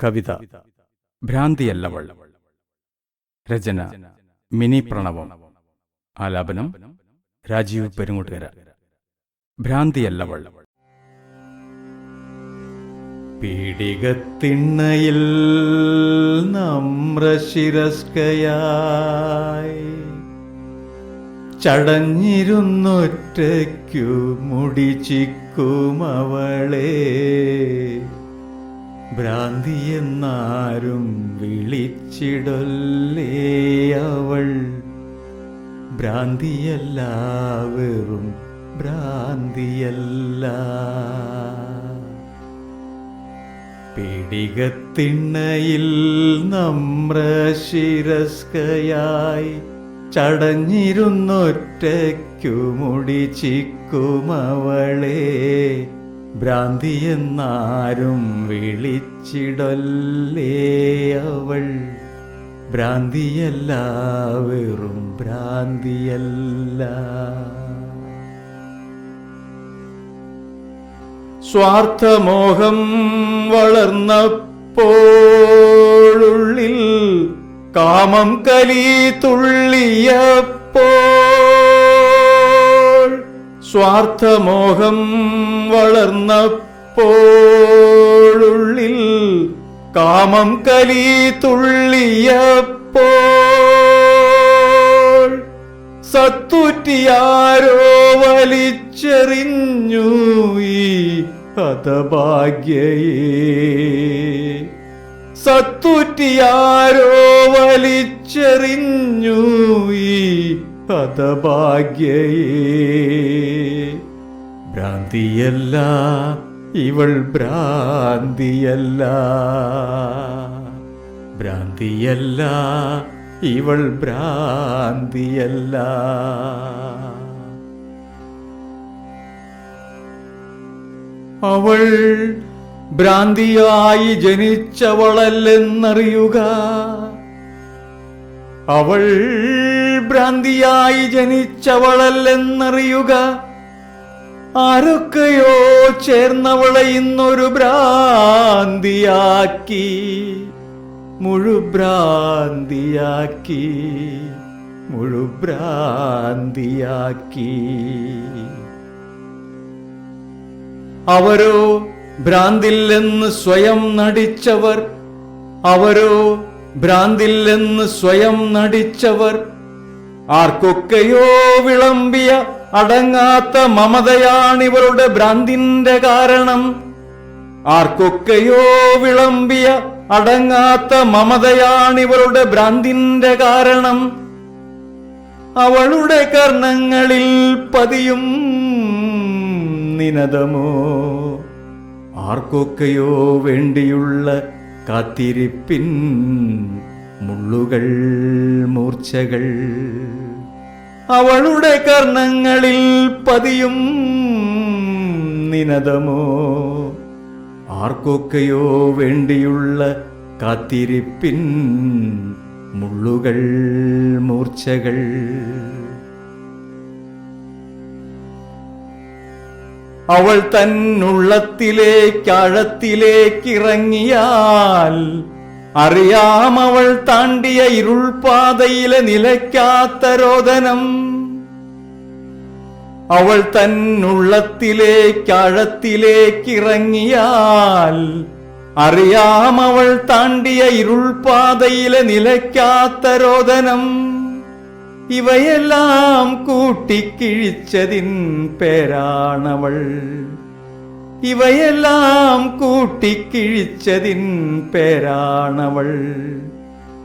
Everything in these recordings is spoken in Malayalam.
കവിത ഭ്രാന്തിയല്ലവൾ. രചന മിനി പ്രണവം. ആലാപനം രാജീവ് പെരുങ്ങോട്ടുകര. ഭ്രാന്തിയല്ലവൾ. പീഡികത്തിണ്ണയിൽ നമ്രശിരസ്കയായി ചടഞ്ഞിരുന്നൊറ്റയ്ക്കു മുടിച്ചിക്കുമവളെ ഭ്രാന്തിയെന്നാരും വിളിച്ചിടൊല്ലേ. അവൾ ഭ്രാന്തിയല്ല, വെറും ഭ്രാന്തിയല്ല. പീഡികത്തിണ്ണയിൽ നമ്രശിരസ്കയായി ചടഞ്ഞിരുന്നൊറ്റയ്ക്കു മുടിച്ചിക്കുമവളെ ഭ്രാന്തിയെന്നാരും വിളിച്ചിടൊല്ലേ. അവൾ ഭ്രാന്തിയല്ല, വെറും ഭ്രാന്തിയല്ല. സ്വാർത്ഥമോഹം വളർന്നപ്പോഴുള്ളിൽ കാമം കലി തുള്ളിയപ്പോൾ, സ്വാർത്ഥമോഹം വളർന്നപ്പോഴുള്ളിൽ കാമം കലി തുള്ളിയപ്പോൾ, സത്തുറ്റിയാരോ വലിച്ചെറിഞ്ഞു ഈ ഹതഭാഗ്യയെ. സത്തുറ്റിയാരോ വലിച്ചെറിഞ്ഞു ഈ ഹതഭാഗ്യയെ. ഭ്രാന്തിയല്ല ഇവൾ, ഭ്രാന്തിയല്ല. ഭ്രാന്തിയല്ല ഇവൾ, ഭ്രാന്തിയല്ല. അവൾ ഭ്രാന്തിയായി ജനിച്ചവളല്ലെന്നറിയുക. അവൾ ഭ്രാന്തിയായി ജനിച്ചവളല്ലെന്നറിയുക. ആരൊക്കെയോ ചേർന്നവളെ ഇന്നൊരു ഭ്രാന്തിയാക്കി, മുഴുഭ്രാന്തിയാക്കി, മുഴുഭ്രാന്തിയാക്കി. അവരോ ഭ്രാന്തില്ലെന്ന് സ്വയം നടിച്ചവർ, അവരോ ഭ്രാന്തില്ലെന്ന് സ്വയം നടിച്ചവർ. ആർക്കൊക്കെയോ വിളമ്പിയ അടങ്ങാത്ത മമതയാണിവരുടെ ഭ്രാന്തിന്റെ കാരണം. ആർക്കൊക്കെയോ വിളമ്പിയ അടങ്ങാത്ത മമതയാണിവരുടെ ഭ്രാന്തിന്റെ കാരണം. അവളുടെ കർണങ്ങളിൽ പതിയും നിനദമോ ആർക്കൊക്കെയോ വേണ്ടിയുള്ള കാത്തിരിപ്പിൻ മുള്ളുകൾ, മൂർച്ചകൾ. അവളുടെ കർണങ്ങളിൽ പതിയും നിനദമോ ആർക്കൊക്കെയോ വേണ്ടിയുള്ള കാത്തിരിപ്പിൻ മുള്ളുകൾ, മൂർച്ചകൾ. അവൾ തന്നുള്ളത്തിലേക്കാഴത്തിലേക്കിറങ്ങിയാൽ അറിയാം അവൾ താണ്ടിയ ഇരുൾപാതയിലെ നിലയ്ക്കാത്ത രോദനം. അവൾ തന്നുള്ളത്തിലേക്കാഴത്തിലേക്കിറങ്ങിയാൽ അറിയാം അവൾ താണ്ടിയ ഇരുൾപാതയിലെ നിലയ്ക്കാത്ത രോദനം. ഇവയെല്ലാം കൂട്ടിക്കിഴിച്ചതിൻ പേരാണവൾ. ഇവയെല്ലാം കൂട്ടിക്കിഴിച്ചതിൻ പേരാണവൾ.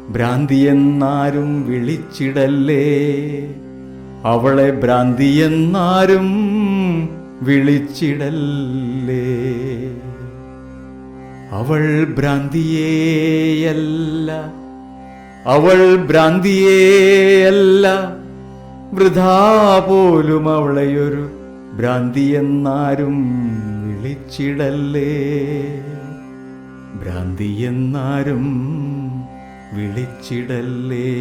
ഭ്രാന്തിയെന്നാരും വിളിച്ചിടല്ലേ. അവളെ ഭ്രാന്തിയെന്നാരും വിളിച്ചിടല്ലേ. അവൾ ഭ്രാന്തിയേയല്ല, അവൾ ഭ്രാന്തിയേയല്ല. വൃഥാ പോലും അവളെയൊരു ഭ്രാന്തിയെന്നാരും വിളിച്ചിടല്ലേ. ഭ്രാന്തിയെന്നാരും വിളിച്ചിടല്ലേ.